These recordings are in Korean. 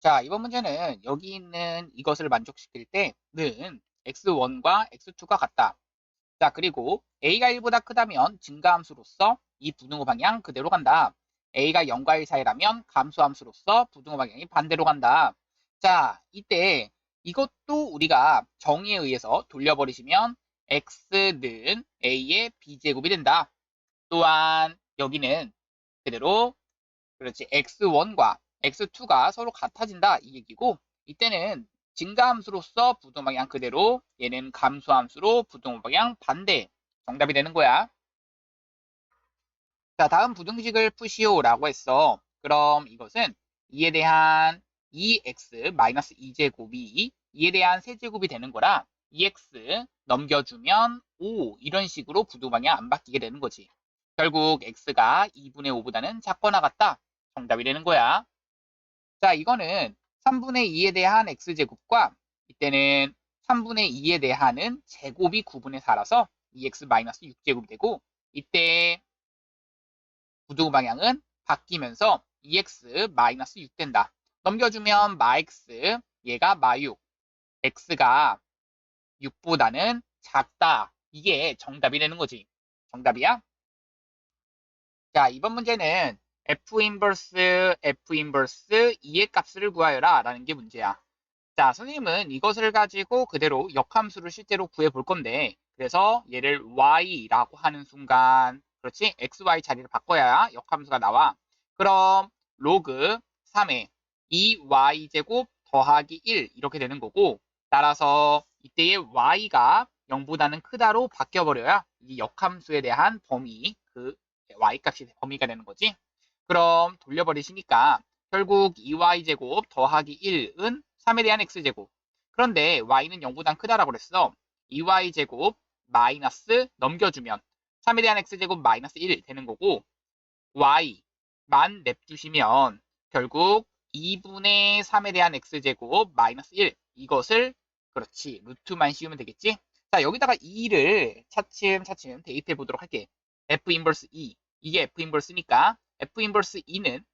자, 이번 문제는 여기 있는 이것을 만족시킬 때는 x1과 x2가 같다. 자, 그리고 a가 1보다 크다면 증가함수로서 이 부등호 방향 그대로 간다. a가 0과 1 사이라면 감소함수로서 부등호 방향이 반대로 간다. 자, 이때 이것도 우리가 정의에 의해서 돌려버리시면 x는 a의 b제곱이 된다. 또한 여기는 그대로 그렇지. x1과 x2가 서로 같아진다 이 얘기고 이때는 증가함수로서 부동 방향 그대로 얘는 감소함수로 부동 방향 반대 정답이 되는 거야. 자, 다음 부등식을 푸시오라고 했어. 그럼 이것은 2에 대한 2x 마이너스 2제곱이 2에 대한 세제곱이 되는 거라 2x 넘겨주면 5 이런 식으로 부동 방향 안 바뀌게 되는 거지. 결국 x가 2분의 5보다는 작거나 같다. 정답이 되는 거야. 자, 이거는 3분의 2에 대한 x제곱과 이때는 3분의 2에 대한은 제곱이 9분의 4라서 2x-6제곱이 되고 이때 부두 방향은 바뀌면서 2x-6 된다. 넘겨주면 마x, 얘가 마6, x가 6보다는 작다. 이게 정답이 되는 거지. 정답이야? 자, 이번 문제는 f 인버스 2의 값을 구하여라 라는 게 문제야. 자, 선생님은 이것을 가지고 그대로 역함수를 실제로 구해 볼 건데, 그래서 얘를 y라고 하는 순간, 그렇지? xy 자리를 바꿔야 역함수가 나와. 그럼 로그 3에 2y제곱 더하기 1 이렇게 되는 거고, 따라서 이때의 y가 0보다는 크다로 바뀌어버려야 이 역함수에 대한 범위, 그 y값이 범위가 되는 거지. 그럼 돌려버리시니까 결국 2y제곱 더하기 1은 3에 대한 x제곱. 그런데 y는 0보다 크다라고 그랬어. 2y제곱 마이너스 넘겨주면 3에 대한 x제곱 마이너스 1 되는 거고 y만 냅두시면 결국 2분의 3에 대한 x제곱 마이너스 1 이것을 그렇지 루트만 씌우면 되겠지. 자, 여기다가 2를 차츰 대입해 보도록 할게. f 인버스 2 이게 f 인버스니까 f 인버스 2는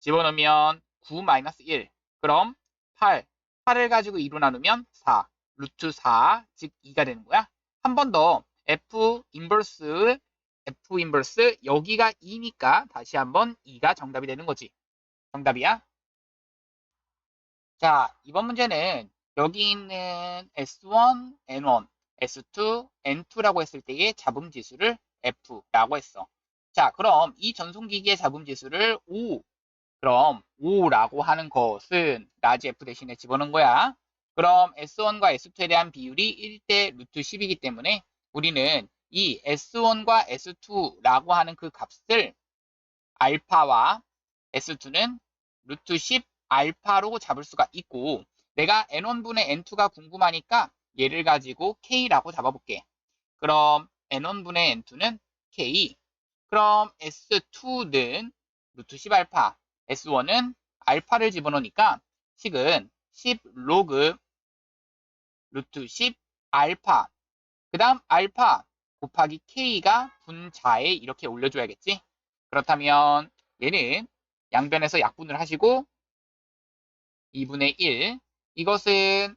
집어넣으면 9 마이너스 1. 그럼 8. 8을 가지고 2로 나누면 4. 루트 4, 즉 2가 되는 거야. 한 번 더 F 인버스 여기가 2니까 다시 한번 2가 정답이 되는 거지. 정답이야? 자, 이번 문제는 여기 있는 S1, N1, S2, N2라고 했을 때의 잡음지수를 F라고 했어. 자, 그럼 이 전송기기의 잡음지수를 5 그럼 5라고 하는 것은 라지 F 대신에 집어넣은 거야. 그럼 S1과 S2에 대한 비율이 1대 루트 10이기 때문에 우리는 이 S1과 S2라고 하는 그 값을 알파와 S2는 루트 10 알파로 잡을 수가 있고 내가 N1분의 N2가 궁금하니까 얘를 가지고 K라고 잡아볼게. 그럼 N1분의 N2는 K. 그럼 S2는 루트 10 알파, S1은 알파를 집어넣으니까 식은 10 로그 루트 10 알파. 그 다음 알파 곱하기 K가 분자에 이렇게 올려줘야겠지. 그렇다면 얘는 양변에서 약분을 하시고 2분의 1 이것은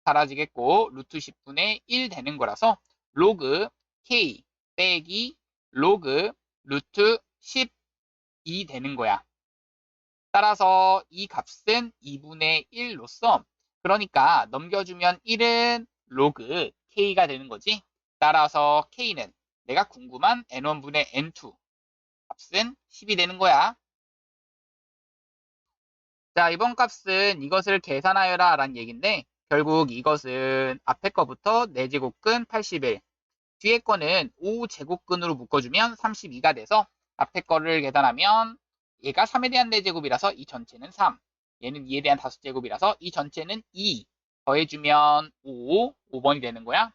사라지겠고 루트 10분의 1 되는 거라서 로그 K 빼기 로그 루트 12 되는 거야. 따라서 이 값은 2분의 1로서 그러니까 넘겨주면 1은 로그 K가 되는 거지. 따라서 K는 내가 궁금한 N1분의 N2 값은 10이 되는 거야. 자, 이번 값은 이것을 계산하여라 라는 얘기인데 결국 이것은 앞에 거부터 4제곱근 81 뒤에 거는 5제곱근으로 묶어주면 32가 돼서 앞에 거를 계산하면 얘가 3에 대한 4제곱이라서 이 전체는 3 얘는 2에 대한 5제곱이라서 이 전체는 2 더해주면 5번이 되는 거야.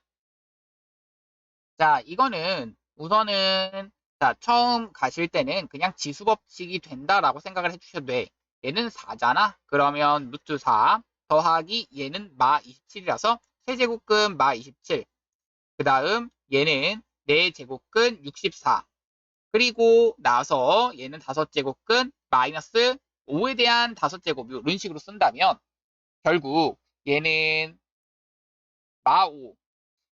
자, 이거는 우선은 자, 처음 가실 때는 그냥 지수법칙이 된다라고 생각을 해주셔도 돼. 얘는 4잖아. 그러면 루트 4 더하기 얘는 마 27이라서 세제곱근 마 27. 그 다음 얘는 4제곱근 64. 그리고 나서 얘는 5제곱 끝 마이너스 5에 대한 5제곱 이런 식으로 쓴다면 결국 얘는 마 5,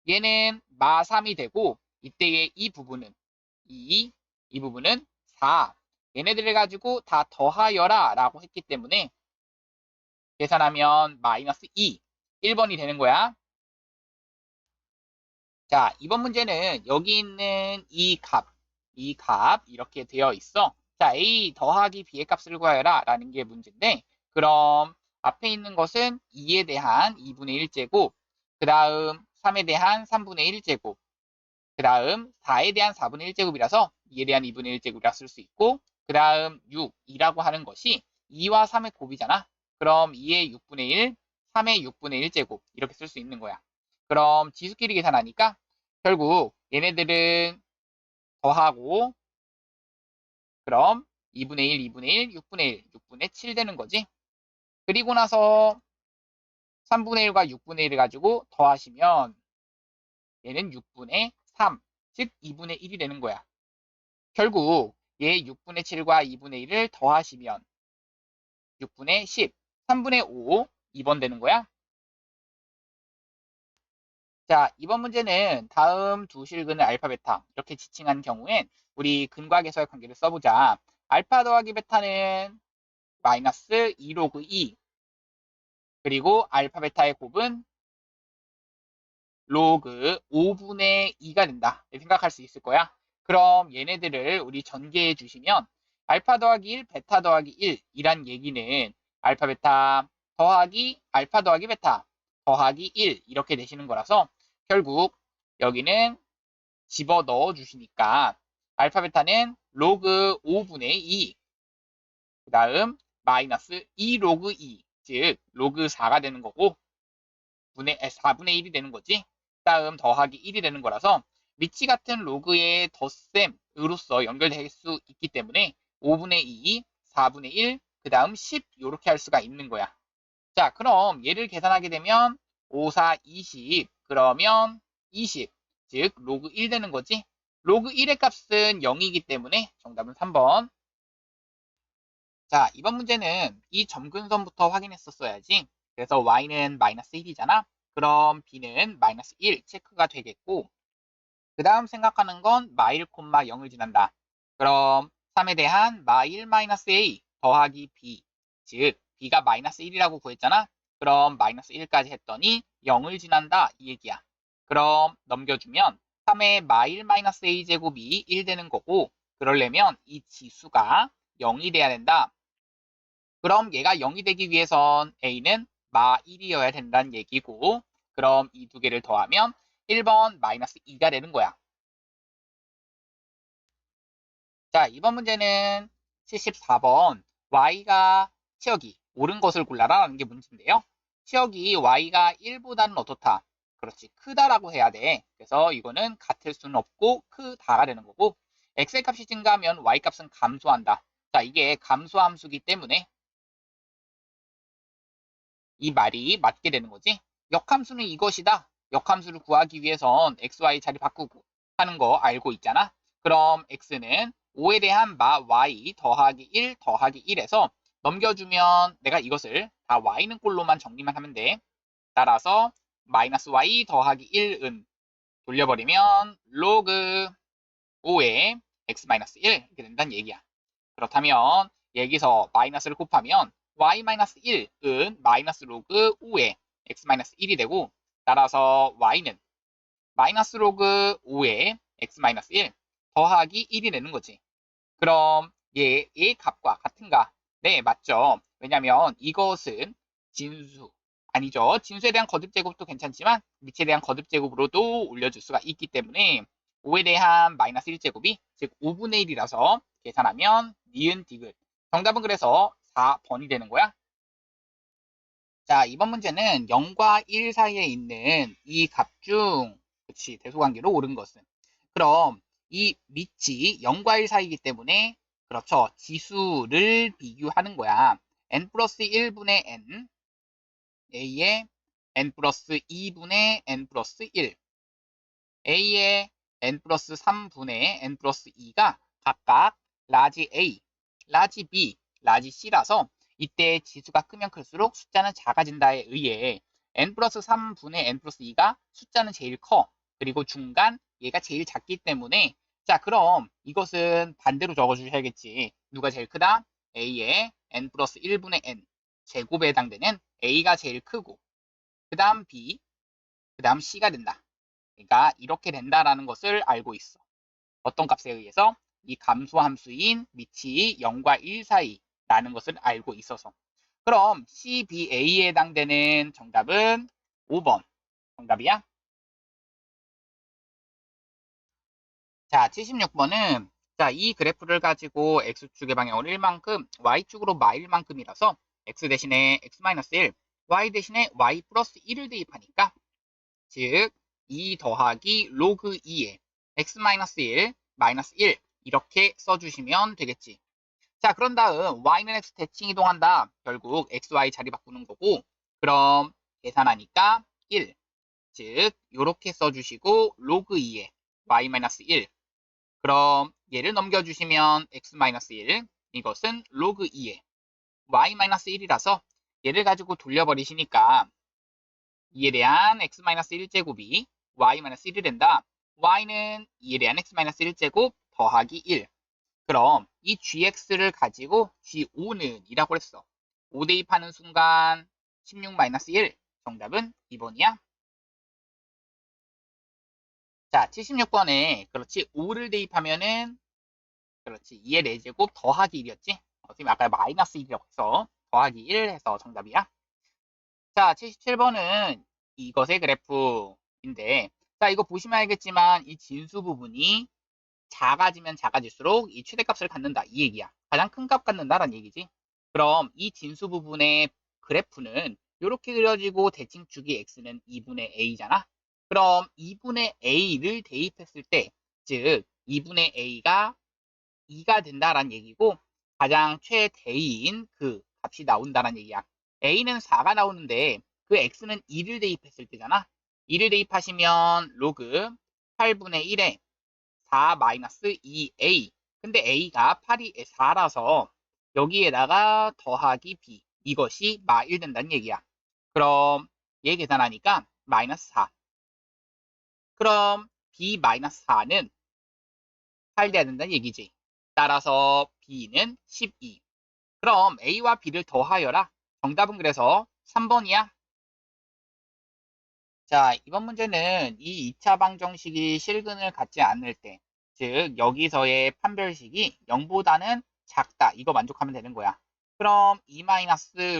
얘는 마 3이 되고 이때의 이 부분은 2, 이 부분은 4. 얘네들을 가지고 다 더하여라 라고 했기 때문에 계산하면 마이너스 2, 1번이 되는 거야. 자, 이번 문제는 여기 있는 이 값 이렇게 되어 있어. 자, A 더하기 B의 값을 구하여라 라는 게 문제인데 그럼 앞에 있는 것은 2에 대한 2분의 1제곱, 그 다음 3에 대한 3분의 1제곱, 그 다음 4에 대한 4분의 1제곱이라서 2에 대한 2분의 1제곱이라 쓸 수 있고 그 다음 6, 2라고 하는 것이 2와 3의 곱이잖아. 그럼 2의 6분의 1, 3의 6분의 1제곱 이렇게 쓸 수 있는 거야. 그럼 지수끼리 계산하니까 결국 얘네들은 더하고 그럼 2분의 1, 2분의 1, 6분의 1, 6분의 7 되는 거지. 그리고 나서 3분의 1과 6분의 1을 가지고 더하시면 얘는 6분의 3, 즉 2분의 1이 되는 거야. 결국 얘 6분의 7과 2분의 1을 더하시면 6분의 10, 3분의 5, 2번 되는 거야. 자, 이번 문제는 다음 두 실근을 알파, 베타 이렇게 지칭한 경우엔 우리 근과 계수의 관계를 써보자. 알파 더하기 베타는 마이너스 2 로그 2 그리고 알파 베타의 곱은 로그 5분의 2가 된다. 생각할 수 있을 거야. 그럼 얘네들을 우리 전개해 주시면 알파 더하기 1, 베타 더하기 1 이란 얘기는 알파 베타 더하기 알파 더하기 베타 더하기 1 이렇게 되시는 거라서 결국 여기는 집어 넣어 주시니까 알파 베타는 로그 5분의 2 그 다음 마이너스 2 로그 2 즉 로그 4가 되는 거고 4분의 1이 되는 거지. 다음 더하기 1이 되는 거라서 위치 같은 로그의 덧셈으로서 연결될 수 있기 때문에 5분의 2, 4분의 1, 그 다음 10 이렇게 할 수가 있는 거야. 자, 그럼 얘를 계산하게 되면 5, 4, 20 그러면 20, 즉 로그 1 되는 거지. 로그 1의 값은 0이기 때문에 정답은 3번. 자, 이번 문제는 이 점근선부터 확인했었어야지. 그래서 y는 마이너스 1이잖아. 그럼 b는 마이너스 1 체크가 되겠고 그 다음 생각하는 건 마1, 0을 지난다. 그럼 3에 대한 마1 마이너스 a 더하기 b 즉 b가 마이너스 1이라고 구했잖아. 그럼 마이너스 1까지 했더니 0을 지난다 이 얘기야. 그럼 넘겨주면 3의 마1 마이너스 a 제곱이 1 되는 거고 그러려면 이 지수가 0이 돼야 된다. 그럼 얘가 0이 되기 위해선 a는 마 1이어야 된다는 얘기고 그럼 이 두 개를 더하면 1번 마이너스 2가 되는 거야. 자, 이번 문제는 74번 y가 치역이 옳은 것을 골라라 라는 게 문제인데요. 치역이 y가 1보다는 어떻다? 그렇지, 크다라고 해야 돼. 그래서 이거는 같을 수는 없고 크다가 되는 거고 x의 값이 증가하면 y 값은 감소한다. 자, 이게 감소함수기 때문에 이 말이 맞게 되는 거지. 역함수는 이것이다. 역함수를 구하기 위해선 xy 자리 바꾸고 하는 거 알고 있잖아. 그럼 x는 5에 대한 마 y 더하기 1 더하기 1에서 넘겨주면 내가 이것을 다 y는 꼴로만 정리만 하면 돼. 따라서 마이너스 y 더하기 1은 돌려버리면 로그 5에 x 마이너스 1 이렇게 된다는 얘기야. 그렇다면 여기서 마이너스를 곱하면 y-1은 마이너스 로그 5의 x-1이 되고 따라서 y는 마이너스 로그 5의 x-1 더하기 1이 되는 거지. 그럼 얘의 값과 같은가? 네, 맞죠. 왜냐면 이것은 진수 아니죠. 진수에 대한 거듭제곱도 괜찮지만 밑에 대한 거듭제곱으로도 올려줄 수가 있기 때문에 5에 대한 마이너스 1제곱이 즉 5분의 1이라서 계산하면 니은 디귿. 정답은 그래서 4번이 되는 거야. 자, 이번 문제는 0과 1 사이에 있는 이 값 중, 그치, 대소관계로 옳은 것은. 그럼 이 밑이 0과 1 사이이기 때문에, 그렇죠, 지수를 비교하는 거야. n 플러스 1분의 n, a의 n 플러스 2분의 n 플러스 1, a의 n 플러스 3분의 n 플러스 2가 각각 라지 A, 라지 B, 라지 C라서 이때 지수가 크면 클수록 숫자는 작아진다에 의해 n 플러스 3분의 n 플러스 2가 숫자는 제일 커. 그리고 중간 얘가 제일 작기 때문에 자 그럼 이것은 반대로 적어주셔야겠지. 누가 제일 크다? A의 n 플러스 1분의 n 제곱에 해당되는 A가 제일 크고 그 다음 B, 그 다음 C가 된다. 그러니까 이렇게 된다라는 것을 알고 있어. 어떤 값에 의해서? 이 감소함수인 밑이 0과 1 사이라는 것을 알고 있어서. 그럼 CBA에 해당되는 정답은 5번. 정답이야? 자, 76번은 자, 이 그래프를 가지고 X축의 방향으로 1만큼, Y축으로 마일만큼이라서 X 대신에 X-1, Y 대신에 Y 플러스 1을 대입하니까 즉, 2 더하기 로그 2에 x-1 마이너스 1 이렇게 써주시면 되겠지. 자, 그런 다음 y는 x 대칭 이동한다. 결국 xy 자리 바꾸는 거고 그럼 계산하니까 1. 즉, 이렇게 써주시고 로그 2에 y-1 그럼 얘를 넘겨주시면 x-1 이것은 로그 2에 y-1이라서 얘를 가지고 돌려버리시니까 2에 대한 x-1제곱이 y-1이 된다. y는 2에 대한 x-1제곱 더하기 1. 그럼 이 gx를 가지고 g5는 이라고 했어. 5 대입하는 순간 16-1. 정답은 2번이야. 자, 76번에 그렇지 5를 대입하면은 그렇지 2의 4제곱 더하기 1이었지. 지금 아까 마이너스 1이라고 해서 더하기 1 해서 정답이야. 자, 77번은 이것의 그래프인데, 자, 이거 보시면 알겠지만 이 진수 부분이 작아지면 작아질수록 이 최대값을 갖는다. 이 얘기야. 가장 큰 값 갖는다라는 얘기지. 그럼 이 진수 부분의 그래프는 이렇게 그려지고 대칭축이 x는 2분의 a잖아. 그럼 2분의 a를 대입했을 때, 즉 2분의 a가 2가 된다라는 얘기고 가장 최대인 그 값이 나온다는 얘기야. a는 4가 나오는데 그 x는 2를 대입했을 때잖아. 2를 대입하시면 로그 8분의 1에 4 마이너스 2a. 근데 a가 8이 4라서 여기에다가 더하기 b. 이것이 마1 된다는 얘기야. 그럼 얘 계산하니까 마이너스 4. 그럼 b 마이너스 4는 8 돼야 된다는 얘기지. 따라서 b는 12. 그럼 a와 b를 더하여라. 정답은 그래서 3번이야. 자, 이번 문제는 이 2차 방정식이 실근을 갖지 않을 때, 즉 여기서의 판별식이 0보다는 작다. 이거 만족하면 되는 거야. 그럼 2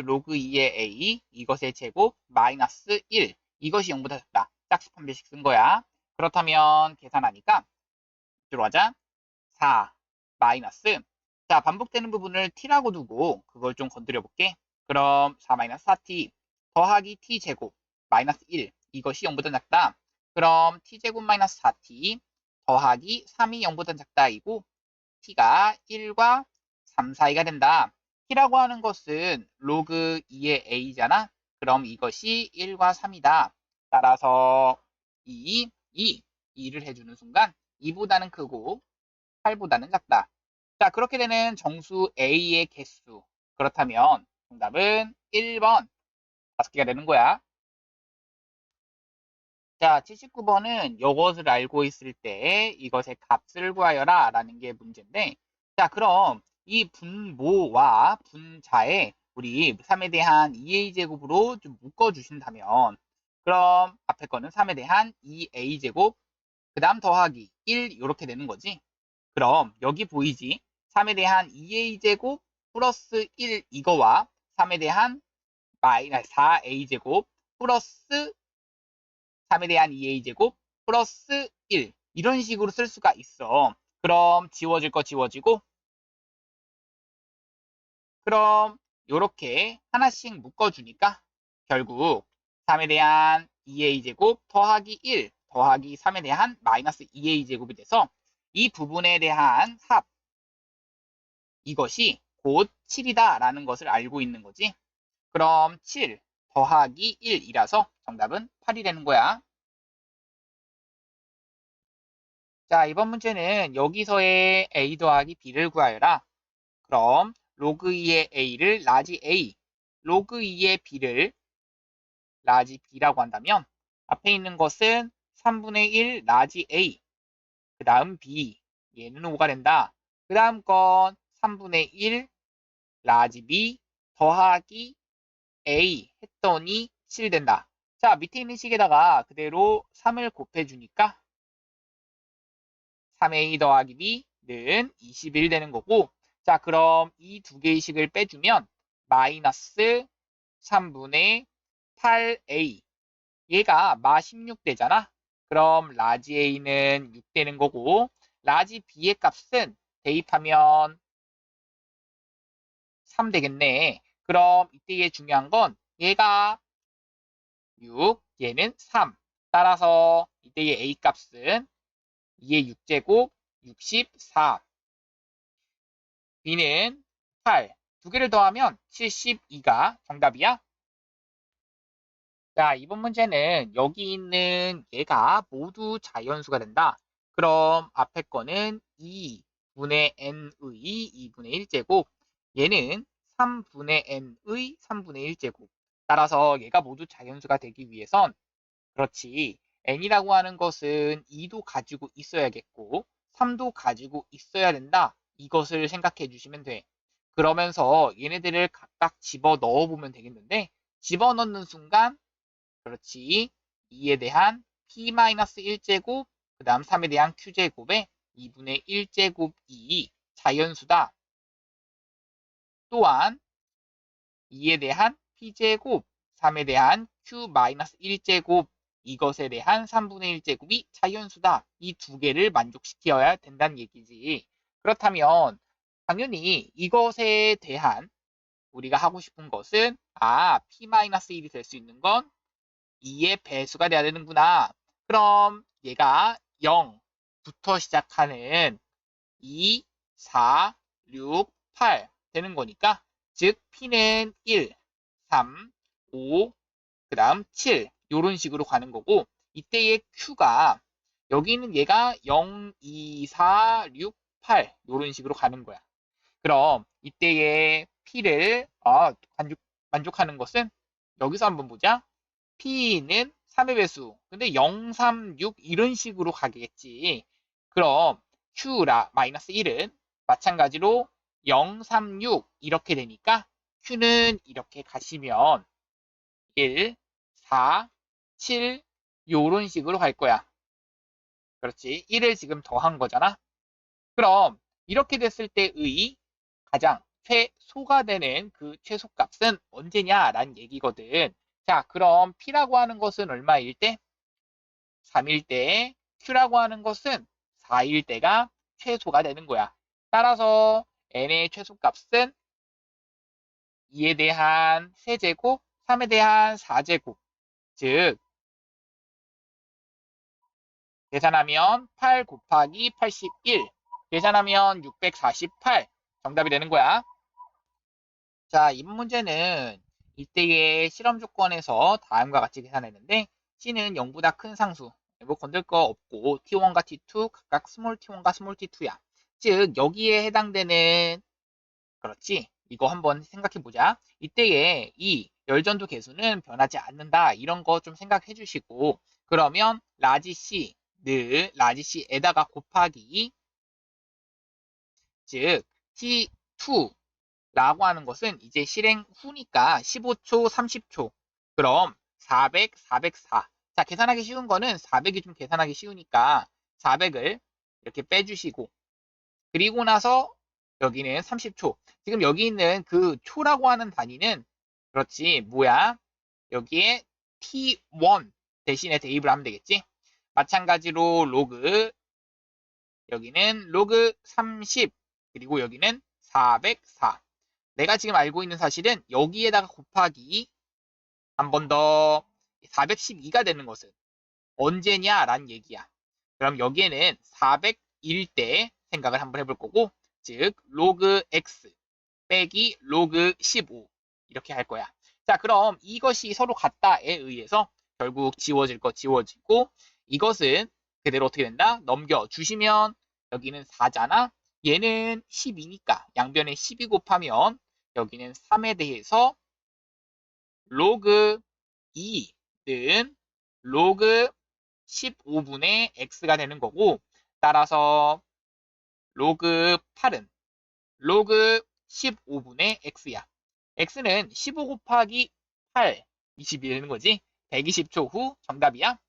로그 2의 a 이것의 제곱 마이너스 1 이것이 0보다 작다. 짝수 판별식 쓴 거야. 그렇다면 계산하니까 들어가자. 4 마이너스 자 반복되는 부분을 t라고 두고 그걸 좀 건드려 볼게. 그럼 4 마이너스 4t 더하기 t제곱 마이너스 1 이것이 0보다 작다. 그럼 t제곱 마이너스 4t 더하기 3이 0보다 작다이고 t가 1과 3 사이가 된다. t라고 하는 것은 로그 2의 a잖아. 그럼 이것이 1과 3이다. 따라서 2를 해주는 순간 2보다는 크고 8보다는 작다. 자, 그렇게 되는 정수 A의 개수. 그렇다면 정답은 1번. 5개가 되는 거야. 자, 79번은 이것을 알고 있을 때 이것의 값을 구하여라 라는 게 문제인데 자, 그럼 이 분모와 분자에 우리 3에 대한 2a제곱으로 좀 묶어주신다면 그럼 앞에 거는 3에 대한 2a제곱 그 다음 더하기 1 이렇게 되는 거지. 그럼 여기 보이지? 3에 대한 2a제곱 플러스 1 이거와 3에 대한 마이너스 4a제곱 플러스 3에 대한 2a제곱 플러스 1 이런 식으로 쓸 수가 있어. 그럼 지워질 거 지워지고 그럼 이렇게 하나씩 묶어주니까 결국 3에 대한 2a제곱 더하기 1 더하기 3에 대한 마이너스 2a제곱이 돼서 이 부분에 대한 합 이것이 곧 7이다 라는 것을 알고 있는 거지. 그럼 7 더하기 1이라서 정답은 8이 되는 거야. 자, 이번 문제는 여기서의 a 더하기 b를 구하여라. 그럼 로그 2의 a를 라지 a, 로그 2의 b를 라지 b라고 한다면 앞에 있는 것은 3분의 1 라지 a, 그 다음 b, 얘는 5가 된다. 그 다음 건 3분의 1 라지 b 더하기 a 했더니 7 된다. 자, 밑에 있는 식에다가 그대로 3을 곱해주니까 3a 더하기 b는 21 되는 거고, 자, 그럼 이 두 개의 식을 빼주면 마이너스 3분의 8a, 얘가 마 16 되잖아. 그럼 라지 a는 6 되는 거고, 라지 b의 값은 대입하면 3 되겠네. 그럼 이때의 중요한 건 얘가 6, 얘는 3. 따라서 이때의 a 값은 2의 6제곱 64. b는 8. 두 개를 더하면 72가 정답이야. 자, 이번 문제는 여기 있는 얘가 모두 자연수가 된다. 그럼 앞에 거는 2분의 n의 2분의 1제곱, 얘는 3분의 n의 3분의 1제곱. 따라서 얘가 모두 자연수가 되기 위해선 그렇지. n이라고 하는 것은 2도 가지고 있어야겠고 3도 가지고 있어야 된다. 이것을 생각해 주시면 돼. 그러면서 얘네들을 각각 집어 넣어 보면 되겠는데 집어넣는 순간 그렇지. 2에 대한 p-1제곱 그 다음 3에 대한 q제곱에 2분의 1제곱이 자연수다. 또한 2에 대한 p제곱 3에 대한 q-1제곱 이것에 대한 3분의 1제곱이 자연수다. 이 두 개를 만족시켜야 된다는 얘기지. 그렇다면 당연히 이것에 대한 우리가 하고 싶은 것은 p-1이 될 수 있는 건 2의 배수가 돼야 되는구나. 그럼 얘가 0부터 시작하는 2, 4, 6, 8 되는 거니까 즉 P는 1, 3, 5, 그 다음 7 이런 식으로 가는 거고 이때의 Q가 여기는 얘가 0, 2, 4, 6, 8 이런 식으로 가는 거야. 그럼 이때의 P를 만족하는 것은 여기서 한번 보자. P는 3의 배수. 근데 0, 3, 6 이런 식으로 가겠지. 그럼 Q라 마이너스 1은 마찬가지로 0, 3, 6 이렇게 되니까 Q는 이렇게 가시면 1, 4, 7 요런 식으로 갈 거야. 그렇지. 1을 지금 더한 거잖아. 그럼 이렇게 됐을 때의 가장 최소가 되는 그 최소값은 언제냐라는 얘기거든. 자, 그럼 P라고 하는 것은 얼마일 때? 3일 때, Q라고 하는 것은 4일 때가 최소가 되는 거야. 따라서 n의 최소값은 2에 대한 세제곱, 3에 대한 4제곱. 즉, 계산하면 8 곱하기 81. 계산하면 648. 정답이 되는 거야. 자, 이번 문제는 이때의 실험 조건에서 다음과 같이 계산했는데 C는 0보다 큰 상수, 뭐 건들 거 없고 T1과 T2 각각 스몰 T1과 스몰 T2야. 즉 여기에 해당되는 그렇지. 이거 한번 생각해 보자. 이때의 이 열전도 계수는 변하지 않는다. 이런 거 좀 생각해 주시고 그러면 라지 C 늘 라지 C에다가 곱하기 즉 T2 라고 하는 것은 이제 실행 후니까 15초, 30초. 그럼 400, 404. 자, 계산하기 쉬운 거는 400이 좀 계산하기 쉬우니까 400을 이렇게 빼주시고 그리고 나서 여기는 30초. 지금 여기 있는 그 초라고 하는 단위는 그렇지. 뭐야? 여기에 T1 대신에 대입을 하면 되겠지? 마찬가지로 로그 여기는 로그 30 그리고 여기는 404. 내가 지금 알고 있는 사실은 여기에다가 곱하기 한 번 더 412가 되는 것은 언제냐라는 얘기야. 그럼 여기에는 401 때 생각을 한번 해볼 거고 즉 로그 x 빼기 로그 15 이렇게 할 거야. 자, 그럼 이것이 서로 같다에 의해서 결국 지워질 거 지워지고 이것은 그대로 어떻게 된다? 넘겨주시면 여기는 4잖아. 얘는 12니까 양변에 12 곱하면 여기는 3에 대해서 로그 2는 로그 15분의 x가 되는 거고, 따라서 로그 8은 로그 15분의 x야. x는 15 곱하기 8, 20이 되는 거지. 120초 후 정답이야.